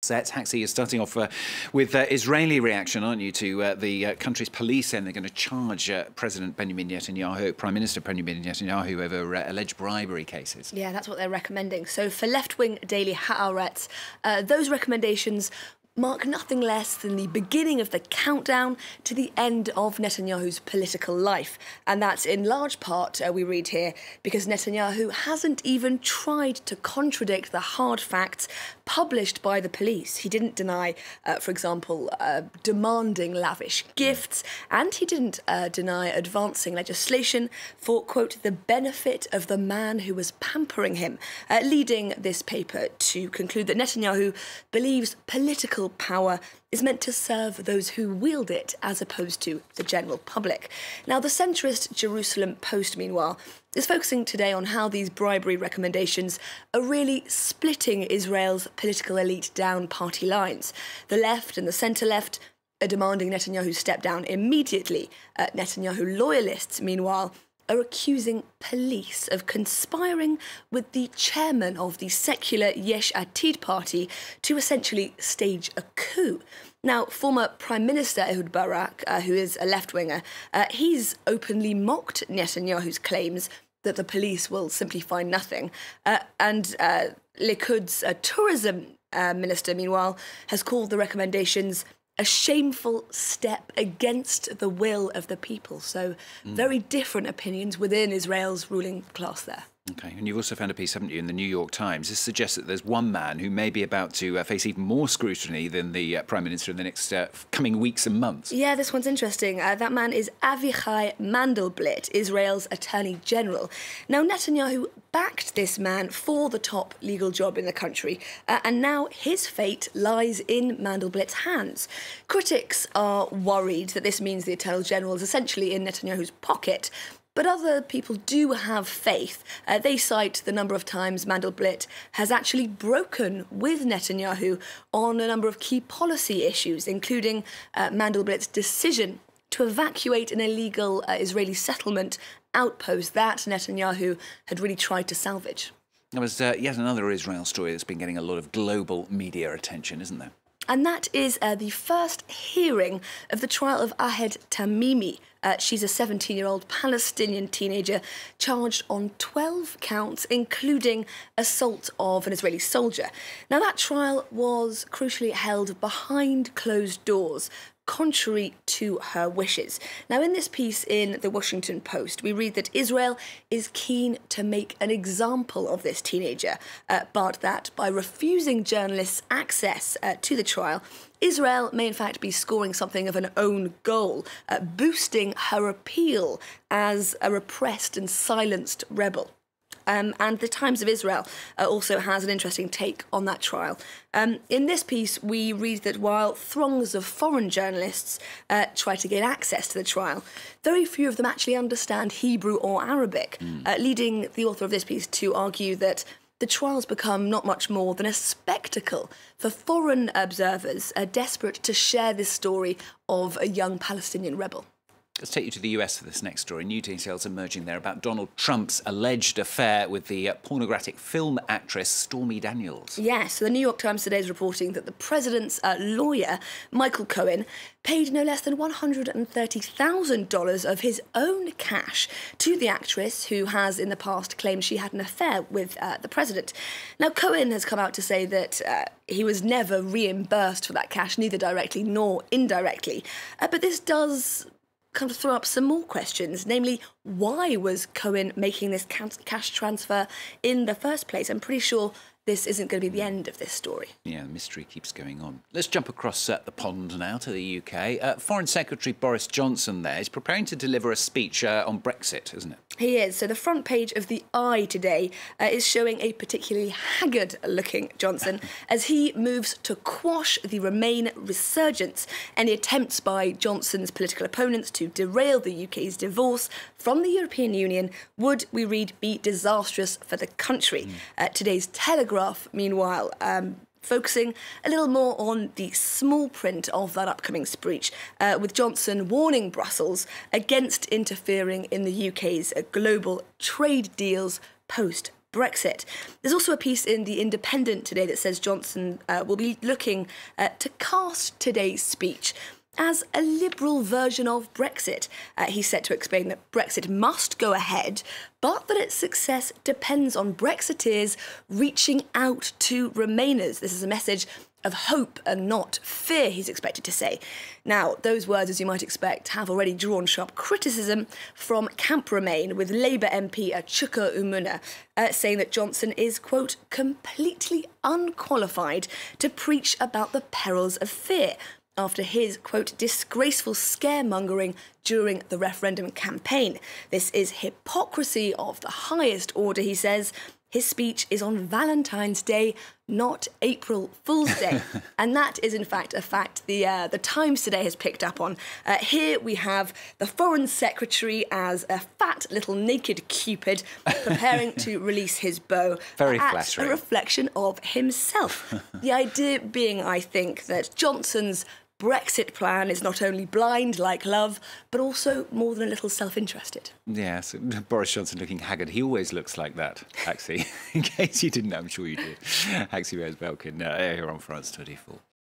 Haxi, you're starting off with Israeli reaction, aren't you, to the country's police saying they're going to charge President Benjamin Netanyahu, Prime Minister Benjamin Netanyahu, over alleged bribery cases. Yeah, that's what they're recommending. So for left-wing daily Haaretz, those recommendations mark nothing less than the beginning of the countdown to the end of Netanyahu's political life. And that's in large part, we read here, because Netanyahu hasn't even tried to contradict the hard facts published by the police. He didn't deny, for example, demanding lavish gifts, and he didn't deny advancing legislation for, quote, the benefit of the man who was pampering him, leading this paper to conclude that Netanyahu believes political power is meant to serve those who wield it as opposed to the general public. Now, the centrist Jerusalem Post, meanwhile, is focusing today on how these bribery recommendations are really splitting Israel's political elite down party lines. The left and the centre-left are demanding Netanyahu step down immediately. Netanyahu loyalists, meanwhile, are accusing police of conspiring with the chairman of the secular Yesh Atid party to essentially stage a coup. Now, former Prime Minister Ehud Barak, who is a left-winger, he's openly mocked Netanyahu's claims that the police will simply find nothing. And Likud's tourism minister, meanwhile, has called the recommendations a shameful step against the will of the people. So very different opinions within Israel's ruling class there. OK, and you've also found a piece, haven't you, in the New York Times. This suggests that there's one man who may be about to face even more scrutiny than the Prime Minister in the next coming weeks and months. Yeah, this one's interesting. That man is Avichai Mandelblit, Israel's Attorney General. Now, Netanyahu backed this man for the top legal job in the country, and now his fate lies in Mandelblit's hands. Critics are worried that this means the Attorney General is essentially in Netanyahu's pocket. But other people do have faith. They cite the number of times Mandelblit has actually broken with Netanyahu on a number of key policy issues, including Mandelblit's decision to evacuate an illegal Israeli settlement outpost that Netanyahu had really tried to salvage. There was yet another Israel story that's been getting a lot of global media attention, isn't there? And that is the first hearing of the trial of Tamimi. She's a 17-year-old Palestinian teenager charged on 12 counts, including assault of an Israeli soldier. Now, that trial was crucially held behind closed doors, contrary to her wishes. Now, in this piece in the Washington Post, we read that Israel is keen to make an example of this teenager, but that by refusing journalists access to the trial, Israel may in fact be scoring something of an own goal, boosting her appeal as a repressed and silenced rebel. And the Times of Israel also has an interesting take on that trial. In this piece, we read that while throngs of foreign journalists try to gain access to the trial, very few of them actually understand Hebrew or Arabic, leading the author of this piece to argue that the trial's become not much more than a spectacle for foreign observers desperate to share this story of a young Palestinian rebel. Let's take you to the US for this next story. New details emerging there about Donald Trump's alleged affair with the pornographic film actress Stormy Daniels. Yes, so the New York Times today is reporting that the president's lawyer, Michael Cohen, paid no less than $130,000 of his own cash to the actress, who has in the past claimed she had an affair with the president. Now, Cohen has come out to say that he was never reimbursed for that cash, neither directly nor indirectly. But this does kind of throw up some more questions, namely, why was Cohen making this cash transfer in the first place? I'm pretty sure this isn't going to be the end of this story. Yeah, the mystery keeps going on. Let's jump across the pond now to the UK. Foreign Secretary Boris Johnson there is preparing to deliver a speech on Brexit, isn't it? He is. So the front page of the Eye today is showing a particularly haggard-looking Johnson as he moves to quash the Remain resurgence. Any attempts by Johnson's political opponents to derail the UK's divorce from the European Union would, we read, be disastrous for the country. Today's Telegraph, meanwhile, focusing a little more on the small print of that upcoming speech, with Johnson warning Brussels against interfering in the UK's global trade deals post-Brexit. Brexit. There's also a piece in The Independent today that says Johnson will be looking to cast today's speech as a liberal version of Brexit. He's set to explain that Brexit must go ahead, but that its success depends on Brexiteers reaching out to Remainers. This is a message of hope and not fear, he's expected to say. Now, those words, as you might expect, have already drawn sharp criticism from Camp Remain, with Labour MP Chuka Umunna saying that Johnson is, quote, completely unqualified to preach about the perils of fear, after his, quote, disgraceful scaremongering during the referendum campaign. This is hypocrisy of the highest order, he says. His speech is on Valentine's Day, not April Fool's Day. And that is, in fact, a fact the Times today has picked up on. Here we have the Foreign Secretary as a fat little naked Cupid preparing to release his bow. Very flattering. A reflection of himself. The idea being, I think, that Johnson's Brexit plan is not only blind like love, but also more than a little self-interested. Yes, Boris Johnson looking haggard. He always looks like that, Axie. In case you didn't know, I'm sure you do. Axie Rose-Belkin here on France 24.